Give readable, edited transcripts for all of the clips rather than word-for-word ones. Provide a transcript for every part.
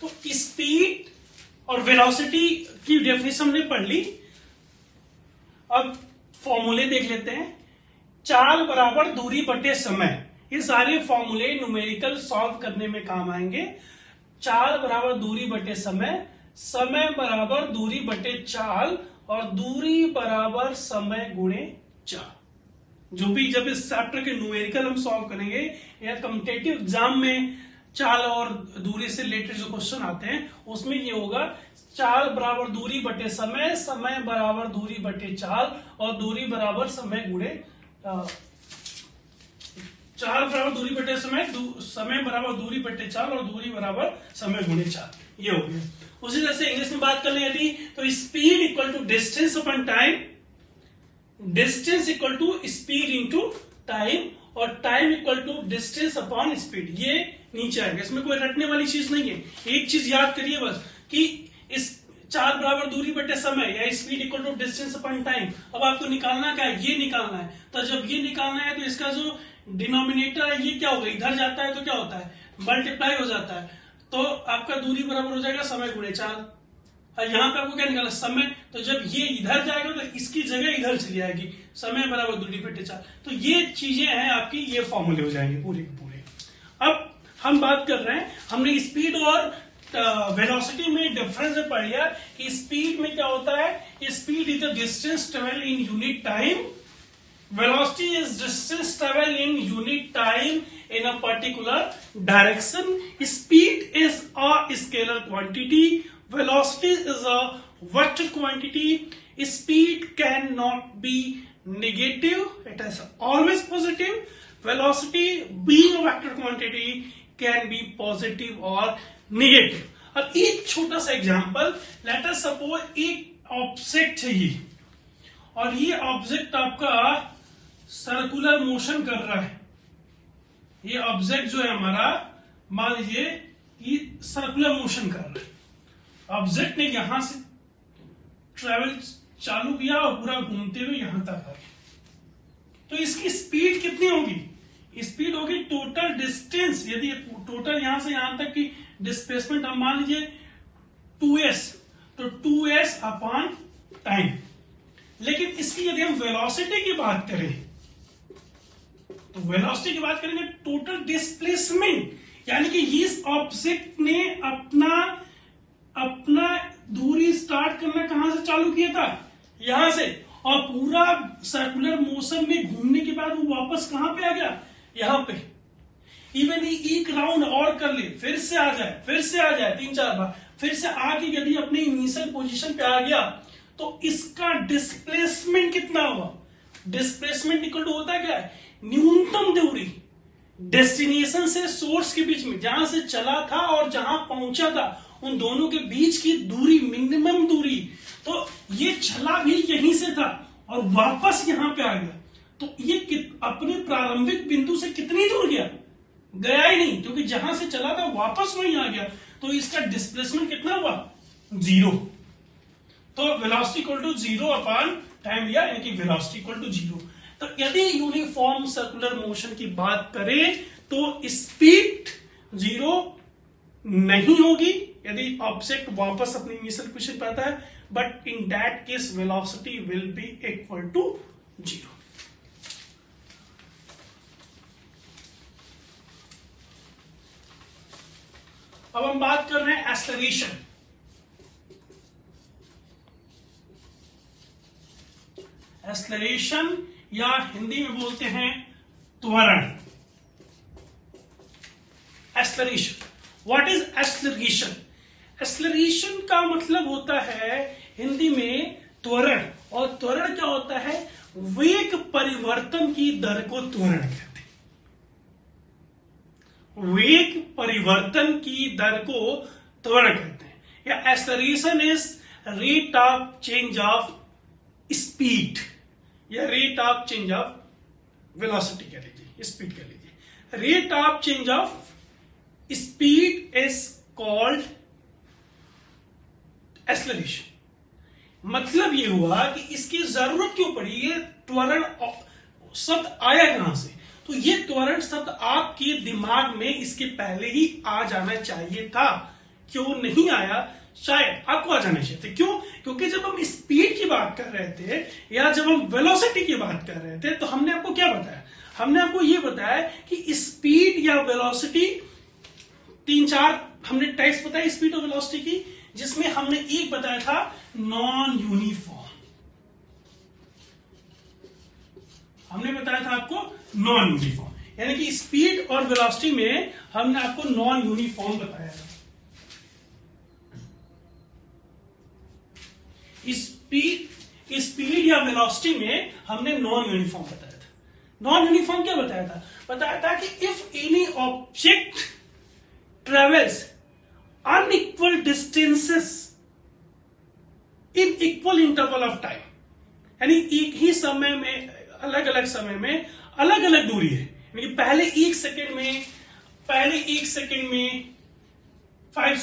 तो स्पीड और वेलोसिटी की डेफिनेशन हमने पढ़ ली। अब फॉर्मूले देख लेते हैं। चाल बराबर दूरी बटे समय, ये सारे फॉर्मूले न्यूमेरिकल सॉल्व करने में काम आएंगे। चाल बराबर दूरी बटे समय, समय बराबर दूरी बटे चाल, और दूरी बराबर समय गुणे चाल। जो भी जब इस चैप्टर के न्यूमेरिकल हम सॉल्व करेंगे या कॉम्पिटिटिव एग्जाम में चाल और दूरी से रिलेटेड जो क्वेश्चन आते हैं उसमें ये होगा चाल बराबर दूरी बटे समय, समय बराबर दूरी बटे चाल, और दूरी बराबर समय गुणे चाल बराबर दूरी बटे समय, समय बराबर दूरी बटे चाल, और दूरी बराबर समय गुणे चाल। ये हो गया। उसी तरह से इंग्लिश में बात कर लें यदि, तो speed equal to distance upon time, distance equal to speed into time, और time equal to distance upon speed. ये नीचे आएगा, इसमें कोई रटने वाली चीज नहीं है। एक चीज याद करिए बस कि इस चाल बराबर दूरी बटे समय या speed equal to distance upon time, अब आपको निकालना क्या है, ये निकालना है। तो जब ये निकालना है तो इसका जो डिनोमिनेटर है ये क्या होगा, इधर जाता है तो क्या होता है, मल्टीप्लाई हो जाता है। तो आपका दूरी बराबर हो जाएगा समय गुणे चाल। और यहाँ पे आपको क्या निकालना, समय। तो जब ये इधर जाएगा तो इसकी जगह इधर चली जाएगी, समय बराबर दूरी बटे चाल। तो ये चीजें हैं आपकी, ये फॉर्मूले हो जाएंगे पूरे के पूरे। अब हम बात कर रहे हैं, हमने स्पीड और वेलोसिटी में डिफरेंस पढ़ लिया कि स्पीड में क्या होता है, speed is the distance travel in unit time, velocity is distance travel in unit time in a particular direction. Speed is a scalar quantity, velocity is a vector quantity. Speed cannot be negative, it is always positive. Velocity being a vector quantity can be positive or negative. अब एक छोटा सा example, let us suppose एक object है ये, और ये object आपका सर्कुलर मोशन कर रहा है। ये ऑब्जेक्ट जो है हमारा, मान लीजिए कि सर्कुलर मोशन कर रहा है। ऑब्जेक्ट ने यहां से ट्रेवल चालू किया और पूरा घूमते हुए यहां तक आ गया। तो इसकी स्पीड कितनी होगी, स्पीड होगी टोटल डिस्टेंस, यदि टोटल यहां से यहां तक की डिस्प्लेसमेंट हम मान लीजिए 2s, तो 2s अपॉन टाइम। लेकिन इसकी यदि हम वेलोसिटी की बात करें, तो वेलोसिटी की बात करेंगे टोटल डिस्प्लेसमेंट, यानी कि इस ऑब्जेक्ट ने अपना दूरी स्टार्ट करना कहां से चालू किया था, यहां से, और पूरा सर्कुलर मोशन में घूमने के बाद वो वापस कहां पे आ गया, यहां पे। इवन एक राउंड और कर ले, फिर से आ जाए, फिर से आ जाए 3-4 बार, फिर से आके यदि अपने इनिशियल पोजीशन पे आ गया, तो इसका डिस्प्लेसमेंट कितना होगा, डिस्प्लेसमेंट इक्वल टू होता है क्या है, न्यूनतम दूरी डेस्टिनेशन से सोर्स के बीच में, जहां से चला था और जहां पहुंचा था उन दोनों के बीच की दूरी, मिनिमम दूरी। तो ये चला भी यहीं से था और वापस यहां पे आ गया, तो ये अपने प्रारंभिक बिंदु से कितनी दूर गया, गया ही नहीं, क्योंकि जहां से चला था वापस वहीं आ गया। तो इसका डिस्प्लेसमेंट कितना हुआ, 0। तो velocity equal to 0 upon time लिया, यानी कि वेलोसिटी इक्वल टू 0। तो यदि यूनिफॉर्म सर्कुलर मोशन की बात करें तो स्पीड 0 नहीं होगी यदि ऑब्जेक्ट वापस अपनी इनिशियल पोजीशन पे आता है, but in that case velocity will be equal to 0। अब हम बात कर रहे हैं एक्सेलरेशन। एक्सेलरेशन या हिंदी में बोलते हैं त्वरण। Acceleration, what is acceleration? Acceleration का मतलब होता है हिंदी में त्वरण, और त्वरण क्या होता है, वेग परिवर्तन की दर को त्वरण कहते हैं। वेग परिवर्तन की दर को त्वरण कहते हैं, या acceleration is rate of change of speed, या rate of change of velocity कह लीजिए, स्पीड कह लीजिए। Rate of change of speed is called acceleration. मतलब ये हुआ कि इसकी जरूरत क्यों पड़ी, ये त्वरण शब्द आया कहां से, तो ये त्वरण शब्द आपके दिमाग में इसके पहले ही आ जाना चाहिए था क्यों नहीं आया, शायद आपको आ जाना चाहिए थे। क्यों? क्योंकि जब हम स्पीड की बात कर रहे थे या जब हम वेलोसिटी की बात कर रहे थे तो हमने आपको क्या बताया, हमने आपको ये बताया कि स्पीड या वेलोसिटी 3-4 हमने टाइप्स बताया स्पीड और वेलोसिटी की, जिसमें हमने एक बताया था नॉन यूनिफॉर्म। हमने बताया था आपको नॉन यूनिफॉर्म, यानी कि स्पीड और वेलोसिटी में हमने आपको नॉन यूनिफॉर्म बताया था। स्पीड या वेलोसिटी में हमने नॉन यूनिफॉर्म बताया था। नॉन यूनिफॉर्म क्या बताया था? बताया था कि if any object travels unequal distances in equal interval of time, यानी एक ही समय में, अलग अलग समय में अलग अलग दूरी है, यानी पहले एक सेकेंड में 5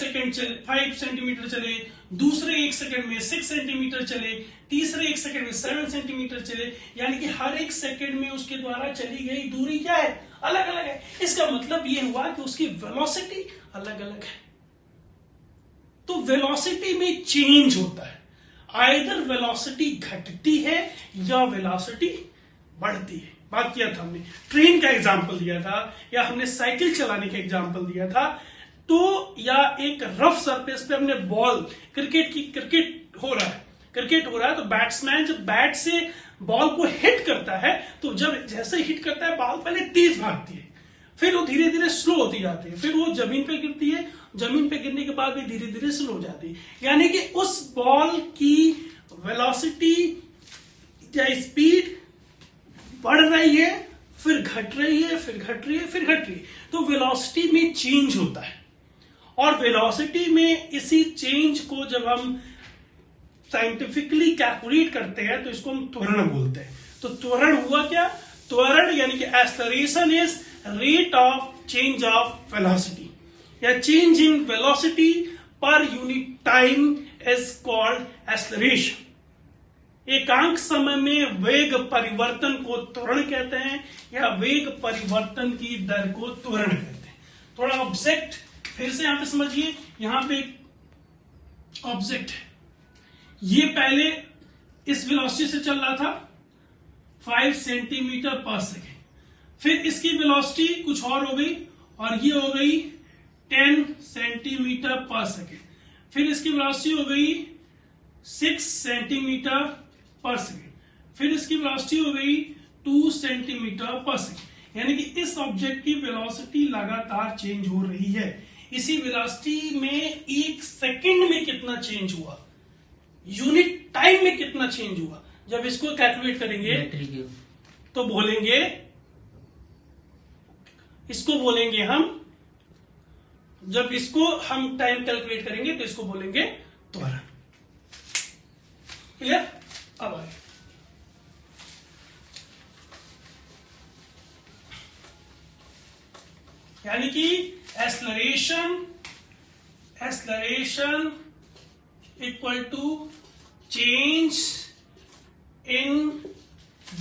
सेंटीमीटर चले, दूसरे 1 सेकेंड में 6 सेंटीमीटर चले, तीसरे 1 सेकेंड में 7 सेंटीमीटर चले, यानी कि हर एक सेकेंड में उसके द्वारा चली गई दूरी क्या है, अलग अलग है। इसका मतलब यह हुआ कि उसकी वेलोसिटी अलग अलग है। तो वेलोसिटी में चेंज होता है, आइदर वेलोसिटी घटती है या वेलोसिटी बढ़ती है। बात किया था हमने, ट्रेन का एग्जांपल दिया था, या हमने साइकिल चलाने का एग्जांपल दिया था, तो या एक रफ सरफेस पे हमने बॉल, क्रिकेट हो रहा है तो बैट्समैन जब बैट से बॉल को हिट करता है तो जब जैसे हिट करता है बॉल पहले तेज भागती है, फिर वो धीरे धीरे स्लो होती जाती है, फिर वो जमीन पे गिरती है, जमीन पे गिरने के बाद भी धीरे धीरे स्लो हो जाती है, यानी कि उस बॉल की वेलोसिटी या स्पीड बढ़ रही है, फिर घट रही है, फिर घट रही है, फिर घट रही है। तो वेलोसिटी में चेंज होता है, और वेलोसिटी में इसी चेंज को जब हम साइंटिफिकली कैलकुलेट करते हैं तो इसको हम त्वरण बोलते हैं। तो त्वरण हुआ क्या? त्वरण यानी कि acceleration is rate of change of velocity, या change in velocity per unit time is called acceleration. एकांक समय में वेग परिवर्तन को त्वरण कहते हैं, या वेग परिवर्तन की दर को त्वरण कहते हैं। थोड़ा ऑब्जेक्ट फिर से यहां पे समझिए, यहां पे एक ऑब्जेक्ट है, ये पहले इस वेलोसिटी से चल रहा था 5 सेंटीमीटर पर सेकेंड, फिर इसकी वेलोसिटी कुछ और हो गई और ये हो गई 10 सेंटीमीटर पर सेकेंड, फिर इसकी वेलोसिटी हो गई 6 सेंटीमीटर पर सेकेंड, फिर इसकी वेलोसिटी हो गई 2 सेंटीमीटर पर सेकेंड, यानी कि इस ऑब्जेक्ट की वेलोसिटी लगातार चेंज हो रही है। इसी वेलोसिटी में 1 सेकेंड में कितना चेंज हुआ, यूनिट टाइम में कितना चेंज हुआ, जब इसको कैलकुलेट करेंगे तो बोलेंगे, इसको बोलेंगे हम, जब इसको हम टाइम कैलकुलेट करेंगे तो इसको बोलेंगे त्वरण। क्लियर? अब आगे यानी कि acceleration equal to change in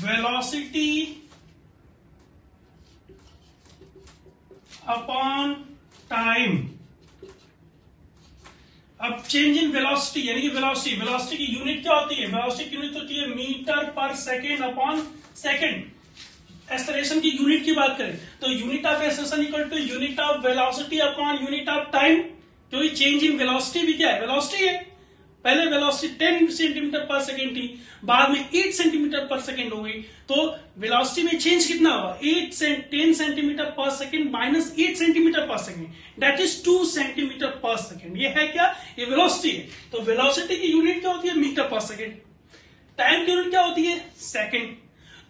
velocity upon time. अब चेंज इन वेलोसिटी यानी कि वेलोसिटी की यूनिट क्या होती है? वेलोसिटी की यूनिट होती है metre per second upon second. Acceleration की यूनिट की बात करें तो unit of acceleration equal to unit of velocity upon unit of time, क्योंकि चेंज इन वेलोसिटी भी क्या है? वेलोसिटी है। पहले वेलोसिटी 10 सेंटीमीटर पर सेकेंड थी, बाद में 8 सेंटीमीटर पर सेकेंड हो गई, तो वेलोसिटी में चेंज कितना हुआ? 10 centimetre per second minus 8 centimetre per second, that is 2 centimetre per second. ये है क्या? ये वेलोसिटी है। तो वेलोसिटी की यूनिट क्या होती है? Metre per second. टाइम की यूनिट क्या होती है? सेकेंड।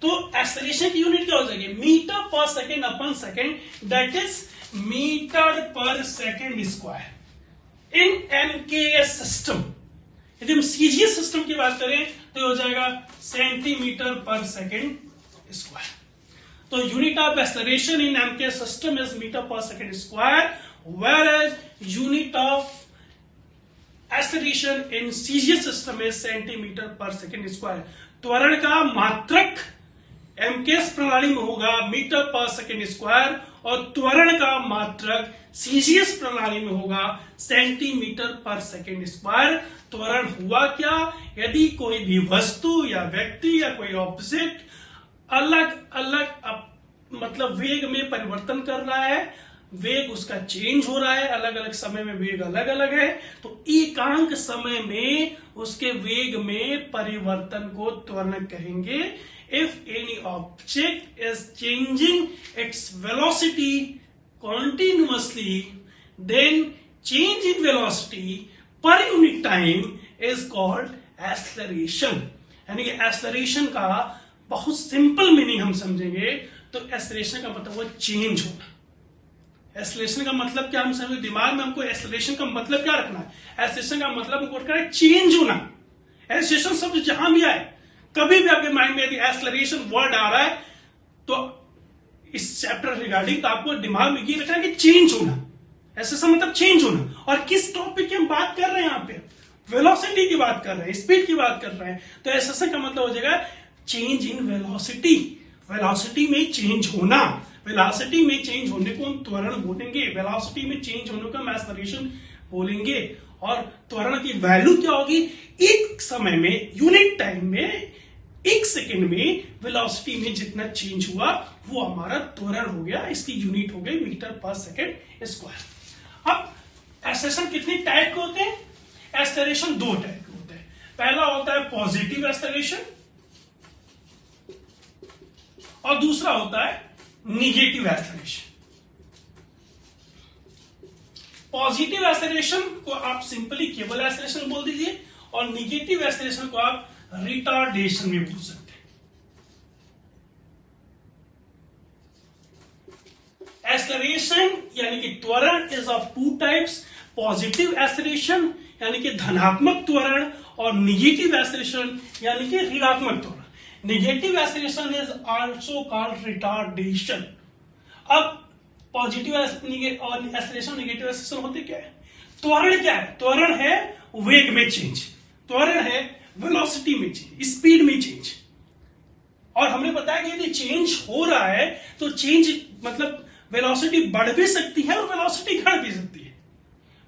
तो एक्सेलरेशन की यूनिट क्या हो जाएगी? Metre per second upon second, that is metre per second square in MKS system. यदि हम सीजीएस सिस्टम की बात करें तो हो जाएगा सेंटीमीटर पर सेकेंड स्क्वायर। तो unit of acceleration in MKS system is metre per second square, whereas unit of acceleration in CGS system is centimetre per second square. त्वरण का मात्रक एमकेएस प्रणाली में होगा मीटर पर सेकेंड स्क्वायर, और त्वरण का मात्रक सीजीएस प्रणाली में होगा सेंटीमीटर पर सेकेंड स्क्वायर। त्वरण हुआ क्या? यदि कोई भी वस्तु या व्यक्ति या कोई ऑब्जेक्ट अलग अलग मतलब वेग में परिवर्तन कर रहा है, वेग उसका चेंज हो रहा है, अलग अलग समय में वेग अलग अलग है, तो एकांक समय में उसके वेग में परिवर्तन को त्वरण कहेंगे। If any object is changing its velocity continuously, then change in velocity per unit time is called acceleration। यानी कि acceleration का बहुत सिंपल मीनिंग हम समझेंगे तो acceleration का मतलब वो चेंज होना। acceleration का मतलब क्या हम समझेंगे, दिमाग में हमको acceleration का मतलब क्या रखना है? acceleration का मतलब हमको रखना है चेंज होना। acceleration शब्द जहां भी आए, कभी भी आपके माइंड में यदि acceleration वर्ड आ रहा है तो इस चैप्टर रिगार्डिंग आपको दिमाग में ये रखना है कि चेंज होना, ऐसा मतलब चेंज होना। और किस टॉपिक की हम बात कर रहे हैं यहाँ पे? वेलोसिटी की बात कर रहे हैं, स्पीड की बात कर रहे हैं। तो ऐसा का मतलब हो जाएगा चेंज इन वेलोसिटी, वेलोसिटी में चेंज होना। वेलोसिटी में चेंज होने को हम त्वरण बोलेंगे, वेलोसिटी में चेंज होने को हम एक्सेलरेशन बोलेंगे। और त्वरण की वैल्यू क्या होगी? एक समय में, यूनिट टाइम में, एक सेकेंड में वेलोसिटी में जितना चेंज हुआ वो हमारा त्वरण हो गया। इसकी यूनिट हो गई मीटर पर सेकेंड स्क्वायर। अब एक्सेलरेशन कितने टाइप के होते हैं? एक्सेलरेशन दो टाइप के होते हैं। पहला होता है पॉजिटिव एक्सेलरेशन और दूसरा होता है निगेटिव एक्सेलरेशन। पॉजिटिव एक्सेलरेशन को आप सिंपली केवल एक्सेलरेशन बोल दीजिए और निगेटिव एक्सेलरेशन को आप रिटार्डेशन में बोल सकते हैं। एक्सेलरेशन यानी कि त्वरण is of two types, positive acceleration यानी कि धनात्मक त्वरण और निगेटिव एक्सेलरेशन यानी कि ऋणात्मक त्वरण। Negative acceleration is also called retardation. अब पॉजिटिव और एक्सेलरेशन, निगेटिव एक्सेलरेशन होते क्या है? त्वरण क्या है? त्वरण है वेग में चेंज, त्वरण है वेलोसिटी में चेंज, स्पीड में चेंज। और हमने बताया कि यदि चेंज हो रहा है तो चेंज मतलब वेलोसिटी बढ़ भी सकती है और वेलोसिटी घट भी सकती है।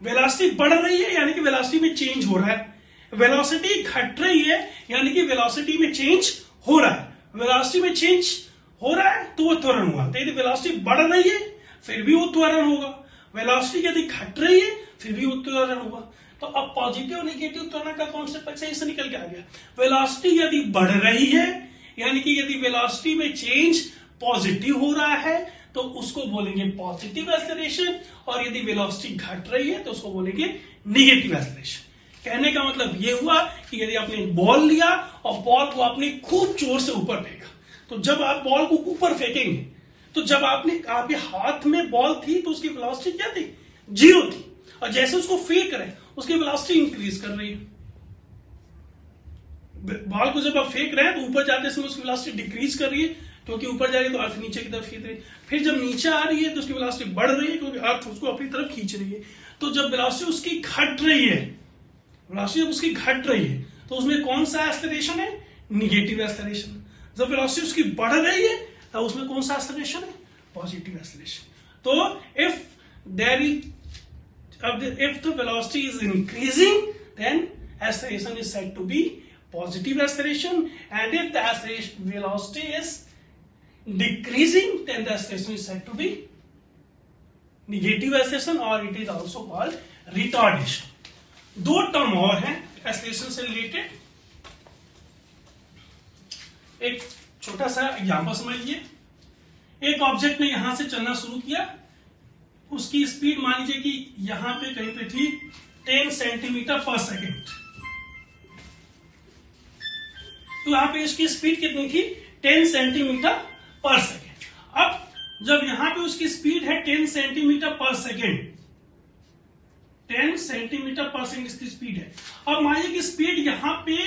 वेलोसिटी बढ़ रही है यानी कि वेलोसिटी में चेंज हो रहा है, वेलोसिटी घट रही है यानी कि वेलोसिटी में चेंज हो रहा है। वेलोसिटी में चेंज हो रहा है तो वो त्वरण हुआ। तो यदि वेलोसिटी बढ़ रही है फिर भी वो त्वरण होगा, वेलोसिटी यदि घट रही है फिर भी वो त्वरण होगा। तो अब पॉजिटिव और निगेटिव त्वरण का कॉन्सेप्ट सही से निकल के आ गया। वेलोसिटी यदि बढ़ रही है यानी कि यदि वेलोसिटी में चेंज पॉजिटिव हो रहा है तो उसको बोलेंगे पॉजिटिव एक्सेलरेशन, और यदि वेलोसिटी घट रही है तो उसको बोलेंगे निगेटिव एक्सेलरेशन। कहने का मतलब ये हुआ कि यदि आपने बॉल लिया और बॉल को आपने खूब जोर से ऊपर फेंका, तो जब आप बॉल को ऊपर फेंकेंगे तो जब आपके हाथ में बॉल थी तो उसकी वेलोसिटी क्या थी? 0 थी। और जैसे उसको फेंक रहे उसकी वेलोसिटी इंक्रीज कर रही है। बॉल को जब आप फेंक रहे हैं तो ऊपर जाते समय उसकी वेलोसिटी डिक्रीज कर रही है क्योंकि ऊपर जा रही है तो अर्थ नीचे की तरफ खींच रही है। फिर जब नीचे आ रही है तो उसकी वेलोसिटी बढ़ रही है क्योंकि अर्थ उसको अपनी तरफ खींच रही है। तो जब वेलोसिटी उसकी घट रही है, वेलोसिटी जब उसकी घट रही है तो उसमें कौन सा एक्सेलरेशन है? Negative acceleration. जब वेलोसिटी उसकी बढ़ रही है तो उसमें कौन सा एक्सेलरेशन है? Positive acceleration. तो if the velocity is increasing then acceleration is said to be positive acceleration, and if the velocity is decreasing then the acceleration is said to be negative acceleration, or it is also called retardation। दो term और हैं acceleration से related. एक छोटा सा example समझिए। एक object ने यहां से चलना शुरू किया, उसकी स्पीड मान लीजिए कि यहां पे कहीं पे थी 10 सेंटीमीटर पर सेकेंड। तो यहां पे उसकी स्पीड कितनी थी? 10 सेंटीमीटर पर सेकेंड। अब जब यहां पे उसकी स्पीड है 10 centimetre per second, 10 centimetre per second इसकी स्पीड है। अब मान लीजिए कि स्पीड यहां पे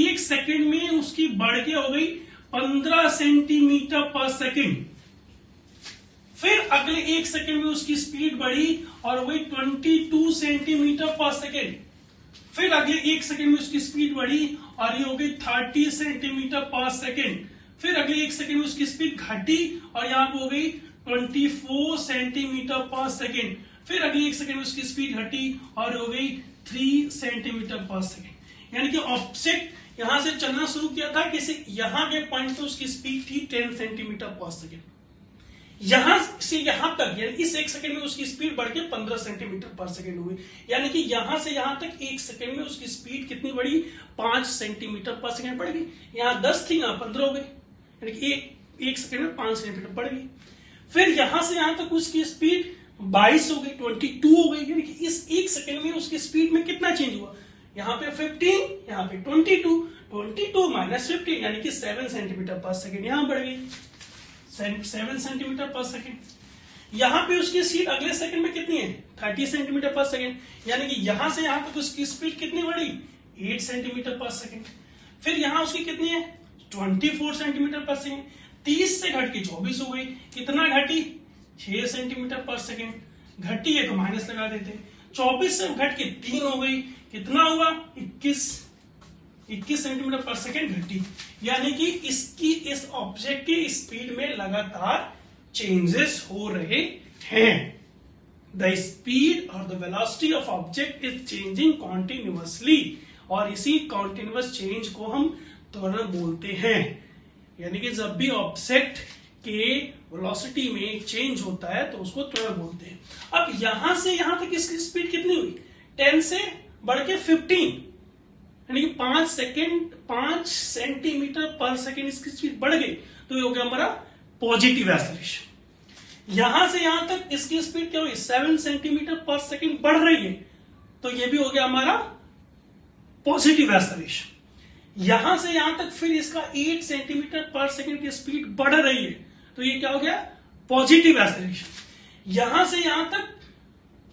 एक सेकेंड में उसकी बढ़ के हो गई 15 सेंटीमीटर पर सेकेंड। फिर अगले एक सेकेंड में उसकी स्पीड बढ़ी और वही 22 सेंटीमीटर पर सेकेंड। फिर अगले एक सेकेंड में उसकी स्पीड बढ़ी और ये हो गई 30 सेंटीमीटर पर सेकेंड। फिर अगले एक सेकेंड में उसकी स्पीड घटी और यहां पर हो गई 24 सेंटीमीटर पर सेकेंड। फिर अगली 1 सेकंड में उसकी स्पीड घटी और हो गई 3 सेंटीमीटर पर सेकंड। यानी कि ऑब्जेक्ट यहां से चलना शुरू किया था, किसी यहां के पॉइंट पे उसकी स्पीड थी 10 सेंटीमीटर पर सेकंड। यहां से यहां तक यानी इस 1 सेकंड में उसकी स्पीड बढ़ के 15 सेंटीमीटर पर सेकंड हुई। यानी कि यहां से यहां तक 1 सेकंड में उसकी स्पीड कितनी बढ़ी? 5 सेंटीमीटर पर सेकंड बढ़ गई। यहां 10 थी, यहां 15 हो गई, यानी कि 1 सेकंड में 5 सेंटीमीटर बढ़ गई। फिर यहां से यहां तक उसकी स्पीड 22 हो गई, 22 हो गई। यानी कि इस 1 सेकंड में उसकी स्पीड में कितना चेंज हुआ? यहाँ पे 15, यहाँ पे 22 माइनस 15 यानी कि 7 सेंटीमीटर पर सेकंड यहां बढ़ गई, 7 सेंटीमीटर पर सेकंड। यहां पे उसकी स्पीड अगले सेकंड में कितनी है? 30 सेंटीमीटर पर सेकंड। यानी कि यहां से यहां तक उसकी स्पीड कितनी बढ़ी? 8 सेंटीमीटर पर सेकंड। फिर यहां उसकी कितनी है? 24 सेंटीमीटर पर सेकंड। 30 से घट के 24 हो गई। कितना घटी? 6 सेंटीमीटर पर सेकंड। घटी है तो माइनस लगा देते। 24 से घट के 3 हो गई। कितना हुआ? 21 सेंटीमीटर पर सेकंड घटी। यानी कि इसकी इस ऑब्जेक्ट की स्पीड में लगातार चेंजेस हो रहे हैं। द स्पीड और the velocity of object is changing continuously, और इसी कॉन्टिन्यूअस चेंज को हम त्वरण बोलते हैं। यानी कि जब भी ऑब्जेक्ट के वेलोसिटी में चेंज होता है तो उसको त्वरण बोलते हैं। अब यहां से यहां तक इसकी स्पीड कितनी हुई? 10 से बढ़ के 15, यानी कि 5 सेंटीमीटर पर सेकेंड इसकी स्पीड बढ़ गई। तो ये हो गया हमारा पॉजिटिव एक्सेलरेशन। यहां से यहां तक इसकी स्पीड क्या हुई? 7 सेंटीमीटर पर सेकेंड बढ़ रही है, तो ये भी हो गया हमारा पॉजिटिव एक्सेलरेशन। यहां से यहां तक फिर इसका 8 सेंटीमीटर पर सेकेंड की स्पीड बढ़ रही है, तो ये क्या हो गया? Positive acceleration. यहां से यहां तक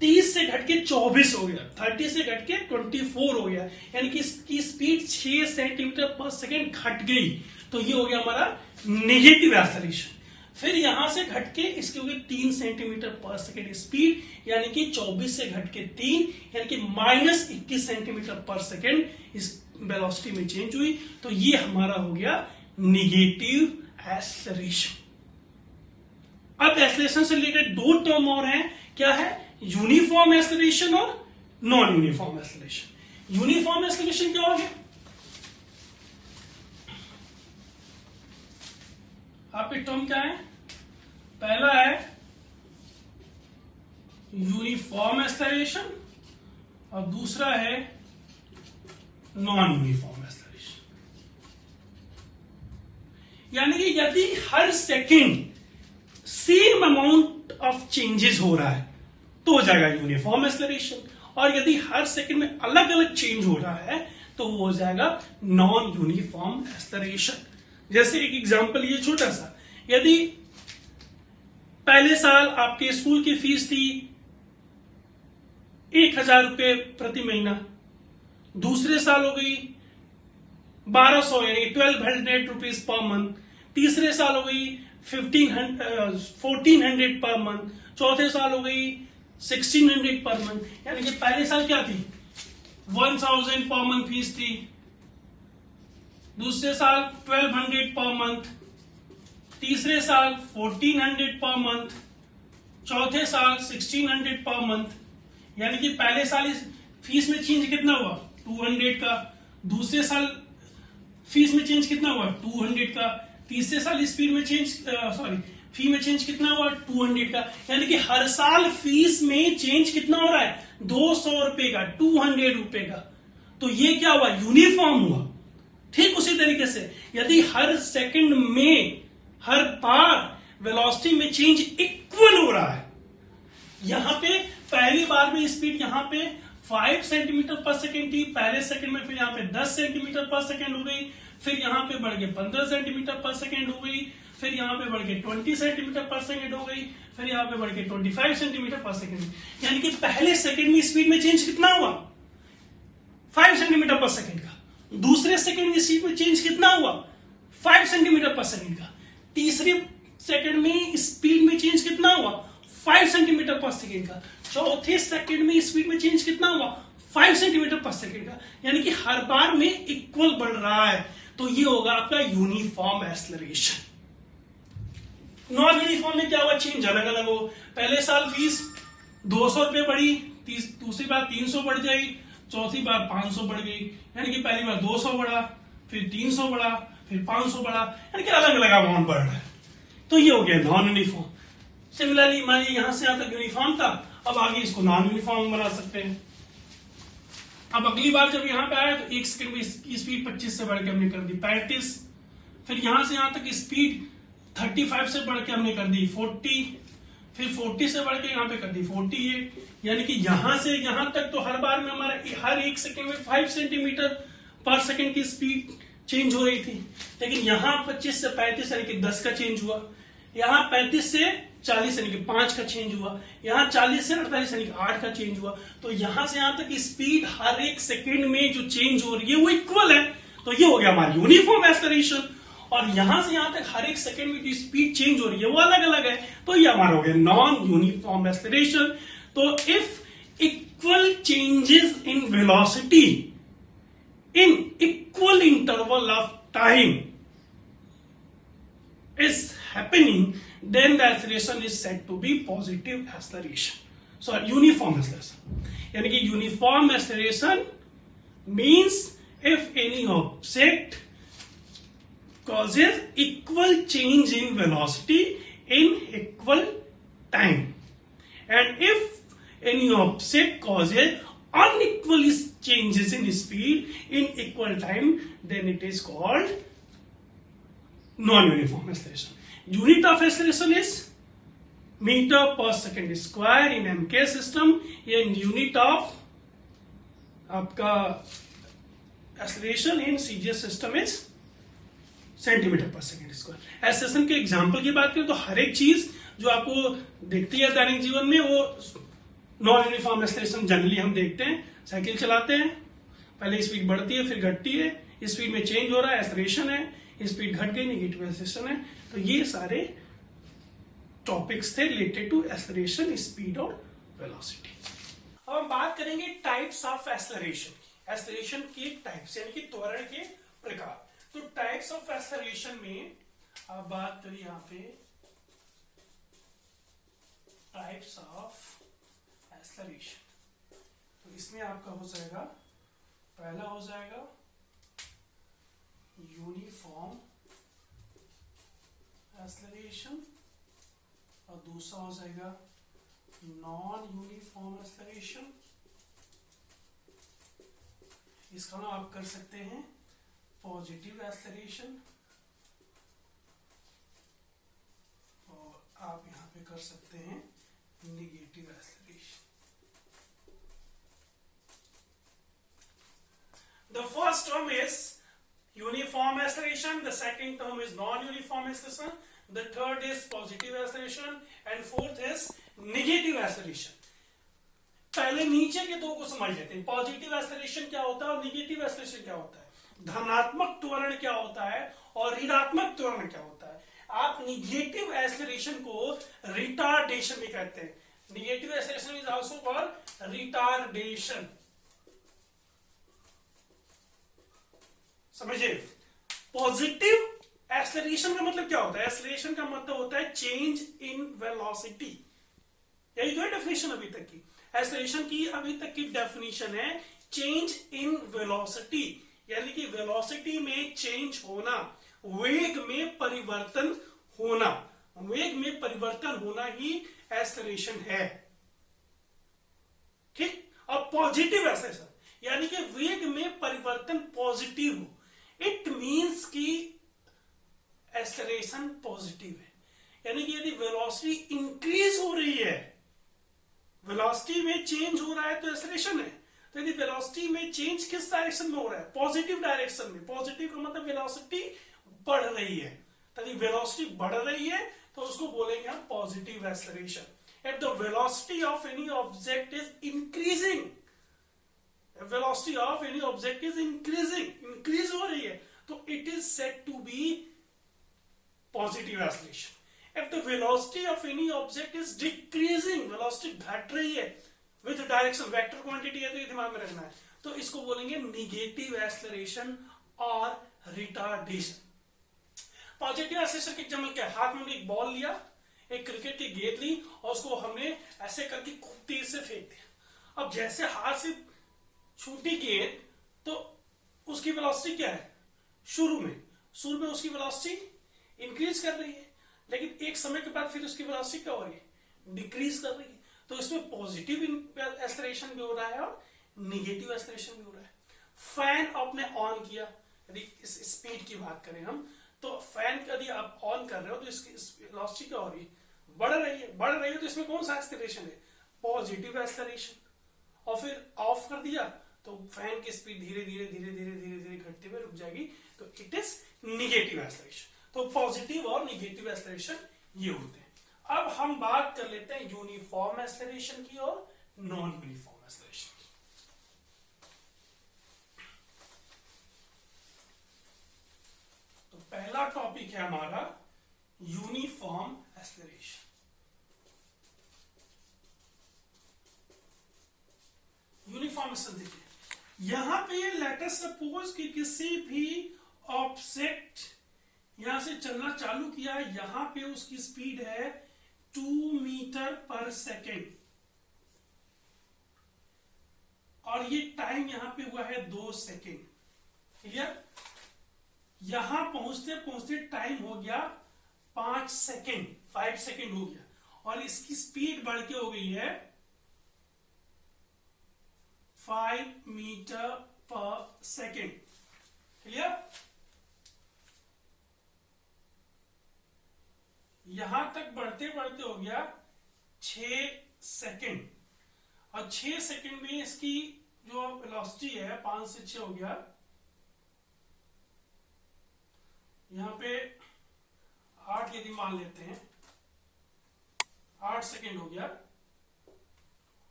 30 से घट के 24 हो गया, 30 से घट के 24 हो गया, यानी कि इसकी स्पीड 6 सेंटीमीटर पर सेकेंड घट गई, तो ये हो गया हमारा नेगेटिव एक्सेलरेशन। फिर यहां से घट के इसकी हो गई 3 सेंटीमीटर पर सेकेंड स्पीड, यानी कि 24 से घट के 3 यानी कि माइनस 21 सेंटीमीटर पर सेकेंड इस वेलोसिटी में चेंज हुई, तो ये हमारा हो गया नेगेटिव एक्सेलरेशन। अब एक्सेलरेशन से रिलेटेड 2 टर्म और हैं, क्या है? यूनिफॉर्म एक्सेलरेशन और non uniform acceleration. Uniform acceleration क्या हो गया? आपके टर्म क्या है? पहला है यूनिफॉर्म एक्सेलरेशन और दूसरा है नॉन यूनिफॉर्म एक्सेलरेशन। यानी कि यदि हर second same amount of changes हो रहा है तो हो जाएगा यूनिफॉर्म एक्सेलरेशन, और यदि हर सेकंड में अलग अलग चेंज हो रहा है तो वो हो जाएगा नॉन यूनिफॉर्म एक्सेलरेशन। जैसे एक एग्जांपल ये छोटा सा, यदि पहले साल आपके स्कूल की फीस थी 1000 रुपए प्रति महीना, दूसरे साल हो गई 1200 यानी 1200 रुपीज पर मंथ, तीसरे साल हो गई 1400 पर मंथ, चौथे साल हो गई 1600 पर मंथ। यानी कि पहले साल क्या थी? 1000 पर मंथ फीस थी, दूसरे साल 1200 पर मंथ, तीसरे साल 1400 पर मंथ, चौथे साल 1600 पर मंथ। यानी कि पहले साल इस फीस में चेंज कितना हुआ? 200 का। दूसरे साल फीस में चेंज कितना हुआ? 200 का। तीसरे साल स्पीड में चेंज फी में चेंज कितना हुआ? 200 का। यानी कि हर साल फीस में चेंज कितना हो रहा है? 200 रुपए का, 200 रुपए का। तो ये क्या हुआ? यूनिफॉर्म हुआ। ठीक उसी तरीके से यदि हर सेकंड में हर बार वेलोसिटी में चेंज इक्वल हो रहा है, यहां पे पहली बार में स्पीड यहां पे 5 सेंटीमीटर पर सेकेंड थी पहले सेकंड में, फिर यहां पे 10 सेंटीमीटर पर सेकेंड हो गई, फिर यहां पे बढ़ के 15 सेंटीमीटर पर सेकेंड हो गई, फिर यहां पे बढ़ के 20 सेंटीमीटर पर सेकेंड हो गई, फिर यहां पे बढ़ के 25 सेंटीमीटर पर सेकेंड। यानी कि पहले सेकंड में स्पीड में चेंज कितना हुआ? 5 सेंटीमीटर पर सेकेंड का। दूसरे सेकंड में स्पीड में चेंज कितना हुआ? 5 सेंटीमीटर पर सेकेंड का। तीसरे सेकंड में स्पीड में चेंज कितना हुआ? 5 सेंटीमीटर पर सेकेंड का। चौथे सेकंड में स्पीड में चेंज कितना हुआ? 5 सेंटीमीटर पर सेकेंड का। यानी कि हर बार में इक्वल बढ़ रहा है, तो ये होगा आपका यूनिफॉर्म एक्सेलरेशन। नॉन यूनिफॉर्म में क्या हुआ? चेंज अलग अलग हो। पहले साल फीस 200 रुपये बढ़ी, दूसरी बार 300 बढ़ जाएगी, चौथी बार 500 बढ़ गई, यानी कि पहली बार 200 बढ़ा, फिर 300 बढ़ा, फिर 500 बढ़ा, यानी कि अलग अलग अमाउंट बढ़ रहा है। तो ये हो गया नॉन यूनिफॉर्म। सिमिलरली मान लीजिए यहां से यहां तक यूनिफॉर्म था, अब आगे इसको नॉन यूनिफॉर्म बना सकते हैं। अब अगली बार जब यहां पे आया तो 1 सेकंड में इसकी स्पीड 25 से बढ़ के हमने कर दी 35, फिर यहां से यहां तक स्पीड 35 से बढ़ के हमने कर दी 40, फिर 40 से बढ़ के यहां पे कर दी 48, यानी कि यहां से यहां तक तो हर बार में हमारा हर 1 सेकंड में 5 सेंटीमीटर पर सेकंड की स्पीड चेंज हो रही थी। लेकिन यहां 25 से 35 यानी कि 10 का चेंज हुआ, यहां 35 से 40 यानी कि 5 का चेंज हुआ, यहां 40 से 48 यानी कि 8 का चेंज हुआ। तो यहां से यहां तक स्पीड हर 1 सेकंड में जो चेंज हो रही है वो इक्वल है। तो ये हो गया हमारा यूनिफॉर्म एक्सेलरेशन। और यहां से यहां तक हर 1 सेकंड में जो स्पीड चेंज हो रही है वो अलग अलग है। तो ये हमारा हो गया नॉन यूनिफॉर्म एक्सेलरेशन। तो if equal changes in velocity in equal interval of time is happening, then the acceleration is said to be positive acceleration. So uniform acceleration. यानी कि uniform acceleration means if any object causes equal change in velocity in equal time, and if any object causes unequal changes in speed in equal time, then it is called non-uniform acceleration. Unit of acceleration is meter per second square in MK system, and unit of आपका acceleration in CGS system is centimetre per second square. Acceleration के example की बात करें तो हर एक चीज जो आपको दिखती है दैनिक जीवन में वो नॉन यूनिफॉर्म एक्सेलरेशन जनरली हम देखते हैं। साइकिल चलाते हैं, पहले स्पीड बढ़ती है फिर घटती है, स्पीड में चेंज हो रहा है एक्सेलरेशन है, स्पीड घट गई नेगेटिव एक्सेलरेशन है। तो ये सारे टॉपिक्स थे रिलेटेड टू एक्सेलरेशन, स्पीड और वेलोसिटी। अब हम बात करेंगे टाइप्स ऑफ एक्सेलरेशन की। एक्सेलरेशन के टाइप्स यानी कि त्वरण के प्रकार। तो टाइप्स ऑफ एक्सेलरेशन में आप बात करिए यहां पे टाइप्स ऑफ एक्सेलरेशन, तो इसमें आपका हो जाएगा, पहला हो जाएगा यूनिफॉर्म एक्सेलरेशन और दूसरा हो जाएगा नॉन यूनिफॉर्म एक्सेलरेशन। इसका नाम आप कर सकते हैं पॉजिटिव एक्सेलरेशन, और आप यहां पे कर सकते हैं negative acceleration. The first term is uniform acceleration, the second term is non-uniform acceleration, the third is positive acceleration, and fourth is negative acceleration. पहले नीचे के दो को समझ लेते हैं। पॉजिटिव एक्सेलरेशन क्या होता है और नेगेटिव एक्सेलरेशन क्या होता है, धनात्मक त्वरण क्या होता है और ऋणात्मक त्वरण क्या होता है। आप नेगेटिव एक्सेलरेशन को रिटार्डेशन भी कहते हैं। Negative acceleration is also called retardation. समझिए, पॉजिटिव एक्सेलरेशन का मतलब क्या होता है, एक्सेलरेशन का मतलब होता है चेंज इन वेलोसिटी। यही तो है डेफिनेशन अभी तक की। एक्सेलरेशन की अभी तक की डेफिनेशन है चेंज इन वेलोसिटी, यानी कि वेलोसिटी में चेंज होना, वेग में परिवर्तन होना। वेग में परिवर्तन होना ही एक्सेलरेशन है, ठीक। और पॉजिटिव एक्सेलरेशन यानी कि वेग में परिवर्तन पॉजिटिव हो, इट मींस कि एक्सेलरेशन पॉजिटिव है। यानी कि यदि वेलोसिटी इंक्रीज हो रही है, वेलोसिटी में चेंज हो रहा है तो एक्सेलरेशन है। तो यदि वेलोसिटी में चेंज किस डायरेक्शन में हो रहा है, पॉजिटिव डायरेक्शन में, पॉजिटिव का मतलब वेलोसिटी बढ़ रही है, यदि वेलोसिटी बढ़ रही है तो उसको बोलेंगे हम positive acceleration. If the velocity of any object is increasing, velocity of any object is increasing, increase हो रही है, तो it is said to be positive acceleration. If the velocity of any object is decreasing, velocity घट रही है with direction, vector quantity है तो ये दिमाग में रखना है, तो इसको बोलेंगे नेगेटिव एक्सेलरेशन और रिटार्डेशन। पॉजिटिव एक्सेलरेशन के एग्जांपल क्या है, हाथ में एक बॉल लिया, एक क्रिकेट की गेंद ली और उसको हमने ऐसे करके खूब तेज से फेंक दिया। अब जैसे हाथ से छूटी गेंद तो उसकी वेलोसिटी क्या है, शुरू में उसकी वेलोसिटी इंक्रीज कर रही है, लेकिन एक समय के बाद फिर उसकी वेलोसिटी क्या हो रही है, डिक्रीज कर रही है। तो इसमें पॉजिटिव एक्सेलरेशन भी हो रहा है और निगेटिव एक्सेलरेशन भी हो रहा है। फैन आपने ऑन किया, यदि इस स्पीड की बात करें हम, तो फैन यदि आप ऑन कर रहे हो तो इसकी वेलोसिटी क्या हो रही है, बढ़ रही है, तो इसमें कौन सा एक्सेलरेशन है, पॉजिटिव एक्सेलरेशन। और फिर ऑफ कर दिया तो फैन की स्पीड धीरे धीरे घटते हुए रुक जाएगी, तो इट इज निगेटिव एक्सेलरेशन। तो पॉजिटिव और निगेटिव एक्सेलरेशन ये होते हैं। अब हम बात कर लेते हैं यूनिफॉर्म एक्सेलरेशन की और नॉन यूनिफॉर्म एक्सेलरेशन की। तो पहला टॉपिक है हमारा यूनिफॉर्म एक्सेलरेशन। यूनिफॉर्म एक्सेलरेशन देखिए, यहां पे लेट अस सपोज कि किसी भी ऑब्जेक्ट यहां से चलना चालू किया, यहां पे उसकी स्पीड है 2 मीटर पर सेकेंड और ये टाइम यहां पे हुआ है 2 सेकेंड। क्लियर? यहां पहुंचते पहुंचते टाइम हो गया 5 सेकेंड, 5 सेकेंड हो गया, और इसकी स्पीड बढ़ के हो गई है 5 मीटर पर सेकेंड। क्लियर? यहां तक बढ़ते बढ़ते हो गया 6 सेकेंड, और 6 सेकेंड में इसकी जो वेलोसिटी है 5 से 6 हो गया, यहां पे 8 यदि मान लेते हैं, 8 सेकेंड हो गया,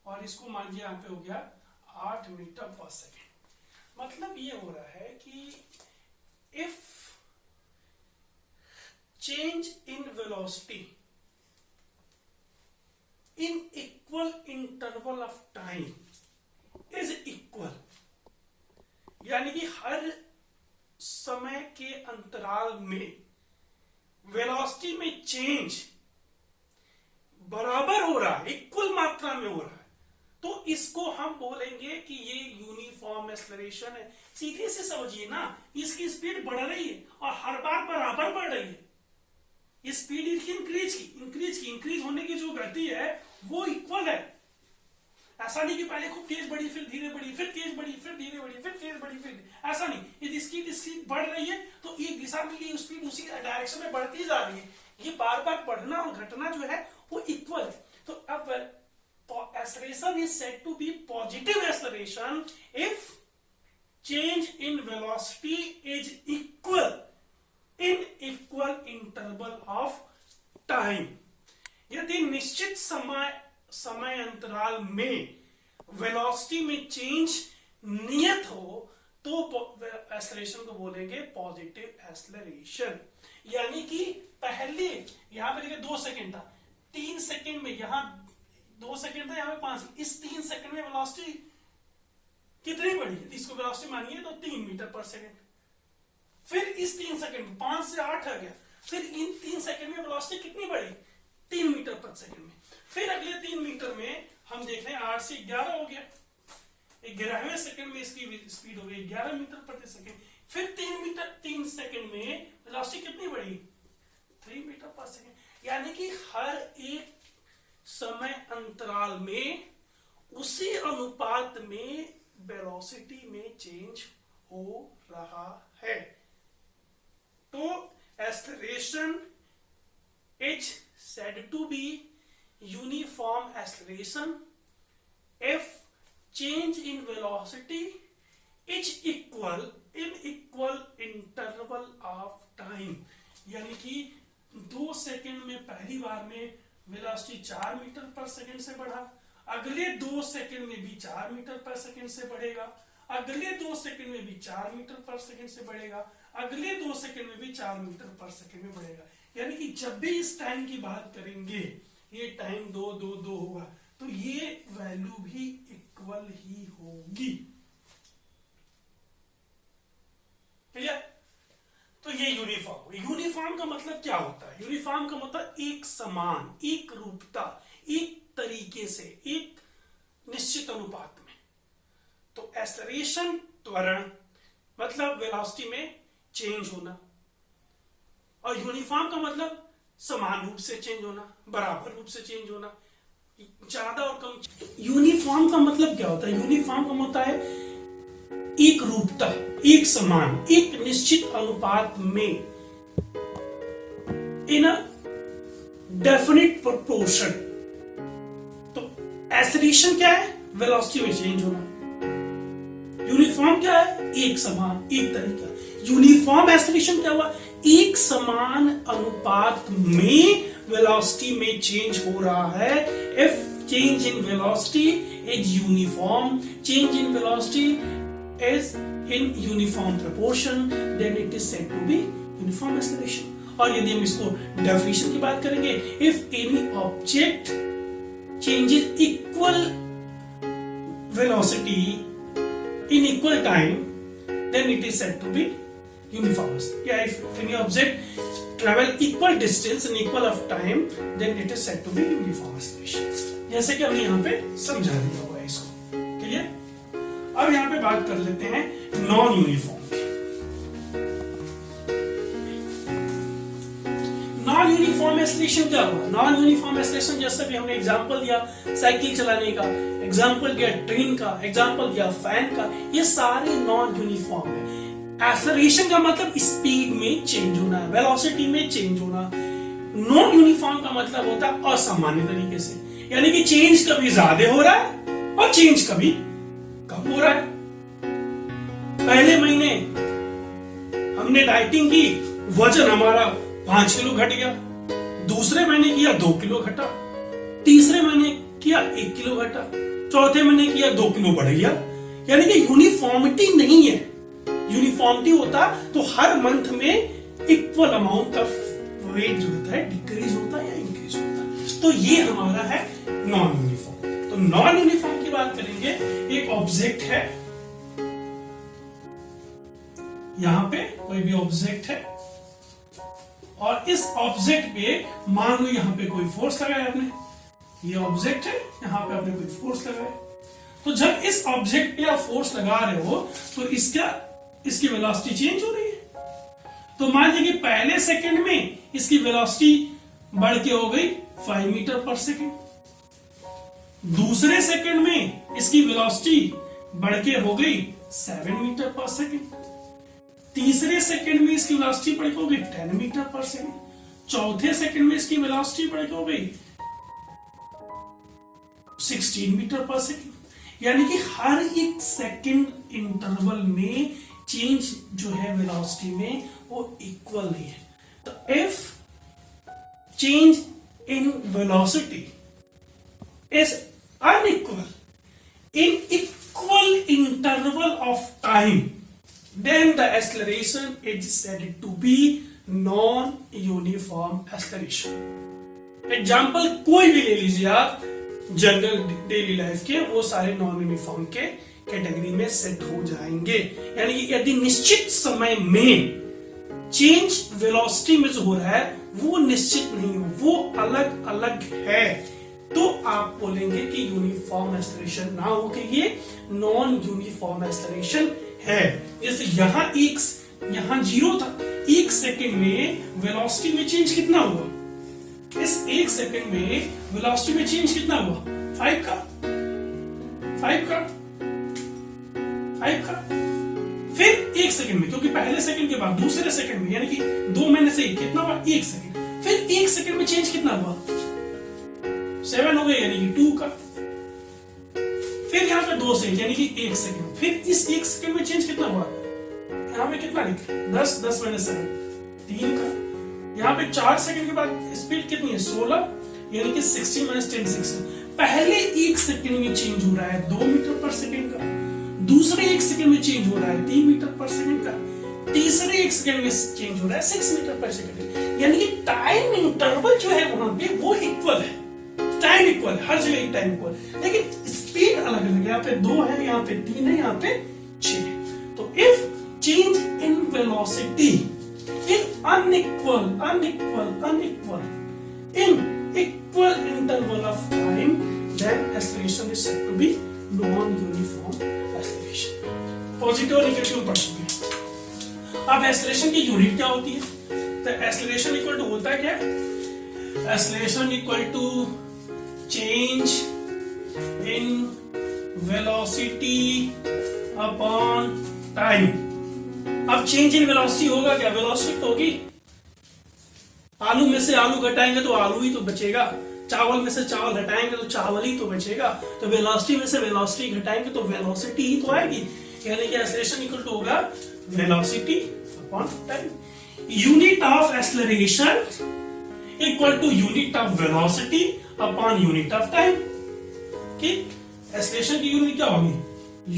और इसको मान लीजिए यहां पे हो गया 8 मीटर पर सेकेंड। मतलब ये हो रहा है कि if change in velocity in equal interval of time is equal, यानी कि हर समय के अंतराल में वेलोसिटी में चेंज बराबर हो रहा है, इक्वल मात्रा में हो रहा है, तो इसको हम बोलेंगे कि ये यूनिफॉर्म एक्सेलरेशन है। सीधे से समझिए ना, इसकी स्पीड बढ़ रही है और हर बार बराबर बढ़ रही है। स्पीड इसकी इंक्रीज होने की जो गति है वो इक्वल है। ऐसा नहीं कि पहले खूब तेज बढ़ी, फिर धीरे बढ़ी, फिर तेज बढ़ी, फिर धीरे बढ़ी, फिर तेज बढ़ी, फिर ऐसा नहीं। यदि स्पीड बढ़ रही है तो एक दिशा में ये स्पीड उसी डायरेक्शन में बढ़ती जा रही है। ये बार बार बढ़ना और घटना जो है वो इक्वल है। तो अब acceleration is said to be positive acceleration if change in velocity is equal in equal interval of time. यदि निश्चित समय अंतराल में वेलोसिटी में चेंज नियत हो तो एक्सेलरेशन को बोलेंगे पॉजिटिव एक्सेलरेशन। यानी कि पहले यहां पे देखिए 2 सेकेंड था, 3 सेकेंड में, यहां 2 सेकेंड था, यहां पे 5, इस 3 सेकेंड में वेलोसिटी कितनी बढ़ी है, इसको वेलोसिटी मानिए तो 3 मीटर पर सेकेंड। फिर इस 3 सेकंड में 5 से 8 आ गया, फिर इन 3 सेकंड में वेलोसिटी कितनी बढ़ी, 3 मीटर पर सेकंड में। फिर अगले 3 मीटर में हम देख रहे हैं 8 से 11 हो गया, 11वें सेकंड में इसकी स्पीड हो गई 11 मीटर प्रति सेकंड। फिर 3 सेकंड में वेलोसिटी कितनी बढ़ी, 3 मीटर पर सेकंड। यानी कि हर एक समय अंतराल में उसी अनुपात में वेलोसिटी में चेंज हो रहा है। तो acceleration is said to be uniform acceleration if change in velocity is equal in equal interval of time। यानी कि 2 सेकेंड में पहली बार में वेलोसिटी 4 मीटर पर सेकेंड से बढ़ा, अगले 2 सेकेंड में भी 4 मीटर पर सेकेंड से बढ़ेगा, अगले 2 सेकेंड में भी 4 मीटर पर सेकेंड से बढ़ेगा, अगले 2 सेकेंड में भी 4 मीटर पर सेकेंड में बढ़ेगा। यानी कि जब भी इस टाइम की बात करेंगे, ये टाइम 2 2 2 होगा, तो ये वैल्यू भी इक्वल ही होगी। क्लियर? तो ये यूनिफॉर्म यूनिफॉर्म का मतलब क्या होता है? यूनिफॉर्म का मतलब एक समान, एक रूपता, एक तरीके से, एक निश्चित अनुपात में। तो एक्सेलरेशन त्वरण मतलब वेलोसिटी में चेंज होना, और यूनिफॉर्म का मतलब समान रूप से चेंज होना, बराबर रूप से चेंज होना, ज्यादा और कम। यूनिफॉर्म का मतलब क्या होता है? यूनिफॉर्म का मतलब है एक रूपता, एक समान, एक निश्चित अनुपात में, इन अ डेफिनिट प्रोपोर्शन। तो एक्सेलरेशन क्या है? वेलोसिटी में चेंज होना। यूनिफॉर्म क्या है? एक समान, एक तरीका। यूनिफॉर्म एक्सेलरेशन क्या हुआ? एक समान अनुपात में वेलोसिटी में चेंज हो रहा है। If change in velocity is uniform, change in velocity is in uniform proportion, then it is said to be uniform acceleration. और यदि हम इसको डेफिनेशन की बात करेंगे, if any object changes equal velocity in equal time, then it is said to be uniform. Yeah, if any object travel equal distance in equal of time, then it is said to be uniform acceleration. जैसे कि हमने यहाँ पे समझा दिया हुआ है इसको, क्लियर? अब यहाँ पे बात कर लेते हैं नॉन यूनिफॉर्म की। नॉन यूनिफॉर्म एक्सेलरेशन क्या हुआ? नॉन यूनिफॉर्म एक्सेलरेशन जैसे भी हमने एग्जांपल दिया साइकिल चलाने का, एग्जांपल दिया ट्रेन का, एग्जांपल दिया फैन का, ये सारे नॉन यूनिफॉर्म है। एक्सेलरेशन का मतलब स्पीड में चेंज होना, वेलोसिटी में चेंज होना। नॉन यूनिफॉर्म का मतलब होता है असामान्य तरीके से, यानी कि चेंज कभी ज्यादा हो रहा है और चेंज कभी कम हो रहा है। पहले महीने हमने डाइटिंग की, वजन हमारा 5 किलो घट गया, दूसरे महीने किया 2 किलो घटा, तीसरे महीने किया 1 किलो घटा, चौथे महीने किया 2 किलो बढ़ गया। यानी कि यूनिफॉर्मिटी नहीं है। यूनिफॉर्मिटी होता तो हर मंथ में इक्वल अमाउंट ऑफ वेट जो होता है डिक्रीज होता है या इंक्रीज होता है। तो ये हमारा है नॉन यूनिफॉर्म। तो नॉन यूनिफॉर्म की बात करेंगे, एक ऑब्जेक्ट है, यहां पे कोई भी ऑब्जेक्ट है, और इस ऑब्जेक्ट पे मान लो यहां पे कोई फोर्स लगाया आपने, ये ऑब्जेक्ट है, यहां पे आपने कोई फोर्स लगाया। तो जब इस ऑब्जेक्ट पे आप फोर्स लगा रहे हो तो इसकी वेलोसिटी चेंज हो रही है। तो मान लीजिए कि पहले सेकंड में इसकी वेलोसिटी बढ़ के हो गई 5 मीटर पर सेकंड, दूसरे सेकंड में इसकी वेलोसिटी बढ़ के हो गई 7 मीटर पर सेकंड, तीसरे सेकंड में इसकी वेलोसिटी बढ़ के हो गई 10 मीटर पर सेकंड, चौथे सेकंड में इसकी वेलोसिटी बढ़ के हो गई 16 मीटर पर सेकंड। यानी कि हर एक सेकंड इंटरवल में चेंज जो है वेलोसिटी में वो इक्वल नहीं है। तो if change in velocity is unequal in equal interval of time, then the acceleration is said to be non-uniform acceleration. Example कोई भी ले लीजिए आप जनरल डेली लाइफ के, वो सारे नॉन यूनिफॉर्म के कैटेगरी में सेट हो जाएंगे। यानी कि यदि निश्चित समय में चेंज वेलोसिटी में जो हो रहा है वो निश्चित नहीं हो, वो अलग अलग है, तो आप बोलेंगे कि यूनिफॉर्म एक्सेलरेशन ना हो कि ये नॉन यूनिफॉर्म एक्सेलरेशन है। जैसे यहां 0 था, 1 सेकंड में वेलोसिटी में चेंज कितना हुआ? इस 1 सेकंड में वेलोसिटी में चेंज कितना हुआ? 5 का। फिर 1 सेकंड में, क्योंकि पहले सेकंड के बाद दूसरे सेकंड में, यानी कि 2 महीने से कितना हुआ? 1 सेकंड। फिर 1 सेकंड में चेंज कितना हुआ? 7 हो गए, यानी कि 2 का। फिर यहाँ पे 2 सेकंड, यानी कि 1 सेकंड। फिर इस 1 सेकंड में चेंज कितना हुआ? यहाँ पे कितना लिखा? 10 मैंने 7, 3 का। यहाँ पे 4 सेकंड के बाद स्पीड कितनी है? 16, यानी कि 16 - 10 16। पहले 1 सेकंड में चेंज हो रहा है 2 मीटर पर सेकंड का, दूसरे 1 सेकंड में चेंज हो रहा है 3 मीटर पर सेकंड का, तीसरे 1 सेकंड में चेंज हो रहा है 6 मीटर पर सेकंड। यानी कि टाइम इंटरवल जो है वहां पे वो इक्वल है, टाइम इक्वल है, हर जगह टाइम इक्वल, लेकिन स्पीड अलग अलग है। यहाँ पे 2 है, यहाँ पे 3 है, यहाँ पे 6 है। तो if change in velocity in equal interval of time, then acceleration is said to be non-uniform acceleration. Positive और नेगेटिव पढ़ चुके हैं। अब एक्सेलरेशन की यूनिट क्या होती है? तो एक्सेलरेशन इक्वल टू होता है क्या? Acceleration equal to change in velocity upon time. अब चेंज इन वेलोसिटी होगा क्या? वेलोसिटी तो होगी, आलू में से आलू घटाएंगे तो आलू ही तो बचेगा, चावल में से चावल घटाएंगे तो चावल ही तो बचेगा, तो वेलोसिटी में से वेलोसिटी घटाएंगे तो वेलोसिटी ही तो आएगी, यानी कि एक्सेलरेशन इक्वल टू होगा velocity upon time. Unit of acceleration equal to unit of velocity upon unit of time. Acceleration की यूनिट क्या होगी?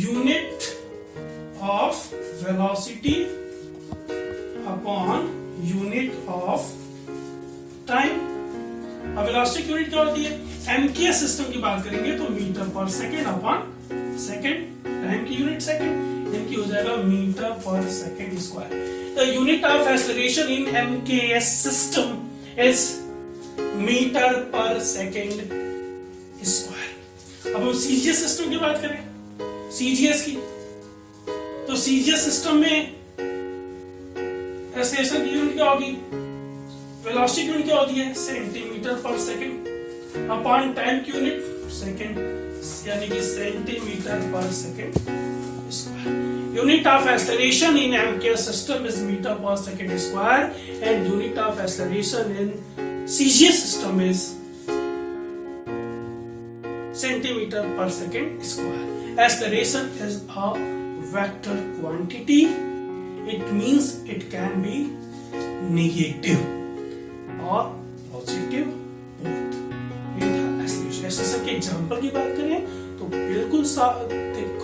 Unit of velocity upon unit of time. अब वेलोसिटी की यूनिट क्या होती है? एमकेएस सिस्टम की बात करेंगे तो metre per second upon second, time की यूनिट सेकेंड, इनकी हो जाएगा metre per second square. The unit of acceleration in MKS system is metre per second square. अब हम सीजीएस सिस्टम की बात करें, सीजीएस की, तो सीजीएस सिस्टम में एक्सेलरेशन की यूनिट क्या होगी? वेलोसिटी की यूनिट क्या होती है? Centimetre per second upon time की यूनिट सेकेंड, यानी कि centimetre per second square. Unit of acceleration in MKS system is metre per second square and unit of acceleration in CGS system is centimetre per second square. Acceleration is a vector quantity. It means it can be negative or positive both. ये था acceleration. Acceleration के example की बात करें तो बिल्कुल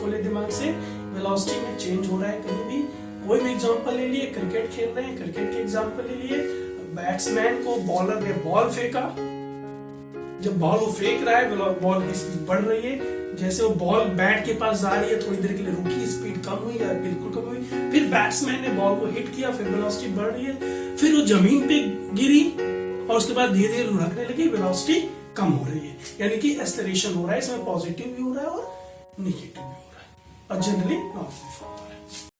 खोले दिमाग से, वेलोसिटी में चेंज हो रहा है कहीं भी, कोई भी एग्जांपल ले लिए, क्रिकेट खेल रहे हैं, क्रिकेट के एग्जांपल ले लिए, बैट्समैन को बॉलर ने बॉल फेंका, जब बॉल वो फेंक रहा है बॉल की स्पीड बढ़ रही है, जैसे वो बॉल बैट के पास जा रही है थोड़ी देर के लिए रुकी, स्पीड कम हुई या बिल्कुल कम हुई, फिर बैट्समैन ने बॉल को हिट किया, फिर वेलोसिटी बढ़ रही है, फिर वो जमीन पे गिरी और उसके बाद धीरे धीरे लुढ़कने लगी, वेलोसिटी कम हो रही है, यानी कि एक्सेलरेशन हो रहा है, इसमें पॉजिटिव भी हो रहा है और नेगेटिव भी हो रहा है और जनरली नॉन यूनिफॉर्म।